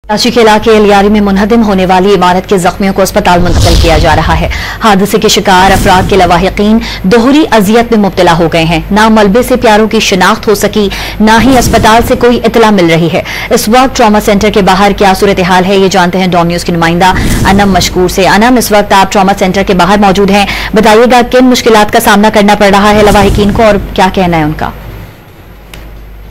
कराची के इलाके लियारी में मुनहदम होने वाली इमारत के जख्मियों को अस्पताल मुंतकिल किया जा रहा है। हादसे के शिकार अफराद के लवाहिकीन दोहरी अजियत में मुब्तला हो गए हैं। ना मलबे से प्यारों की शिनाख्त हो सकी, ना ही अस्पताल से कोई इतला मिल रही है। इस वक्त ट्रॉमा सेंटर के बाहर क्या सूरत हाल है, ये जानते हैं डॉन न्यूज की नुमाइंदा अनम मशकूर से। अनम, इस वक्त आप ट्रॉमा सेंटर के बाहर मौजूद हैं, बताइएगा किन मुश्किलात का सामना करना पड़ रहा है लवाहिकीन को और क्या कहना है उनका।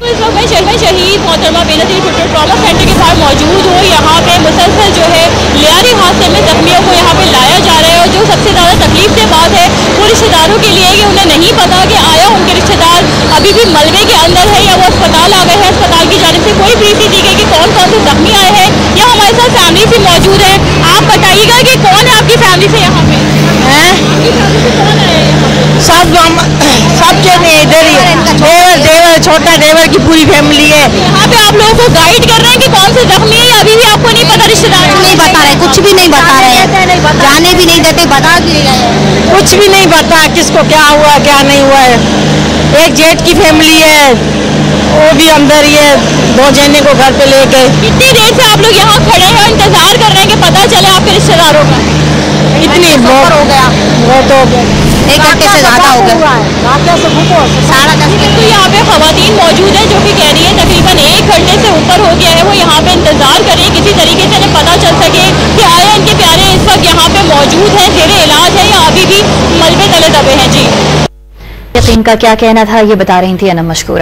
इस वक्त मैं शहीद मोहतरमा बेनज़ीर भुट्टो ट्रॉमा सेंटर के बाहर मौजूद हूँ। यहाँ पे मुसलसल जो है लियारी हादसे में जख्मियों को यहाँ पे लाया जा रहा है और जो सबसे ज़्यादा तकलीफ से बात है वो रिश्तेदारों के लिए कि उन्हें नहीं पता कि आया उनके रिश्तेदार अभी भी मलबे के अंदर है या वो अस्पताल आ गए हैं। अस्पताल की जानिब से कोई ब्रीफ नहीं दी गई कि कौन कौन से जख्मी आए हैं या हमारे साथ फैमिली से मौजूद है। आप बताइएगा कि कौन है आपकी फैमिली से यहाँ पे? सब जने इधर ही देवर छोटा देवर की पूरी फैमिली है। यहाँ पे आप लोगों को गाइड कर रहे हैं कि कौन से जख्मी है या अभी भी आपको नहीं पता? रिश्तेदार नहीं बता रहे, कुछ भी नहीं बता रहे हैं, जाने भी नहीं देते, बता भी नहीं रहे, कुछ भी नहीं बता किसको क्या हुआ क्या नहीं हुआ है। एक जेठ की फैमिली है, वो भी अंदर ही है, 2 जने को घर पे ले गए। कितनी देर से आप लोग यहाँ खड़े हैं और इंतजार कर रहे हैं कि पता चले आपके रिश्तेदारों का? इतनी बहुत हो गया, वो तो 1 घंटे से ज़्यादा हो गया। 10:30 तो यहाँ पे खवातीन मौजूद है जो कि कह रही है तकरीबन 1 घंटे से ऊपर हो गया है, वो यहाँ पे इंतजार कर रही है किसी तरीके से इन्हें पता चल सके कि आया इनके प्यारे इस वक्त यहाँ पे मौजूद है, जेरे इलाज है या अभी भी मलबे तले दबे हैं। जी, यकीन का क्या कहना था, ये बता रही थी अनम मशकूर।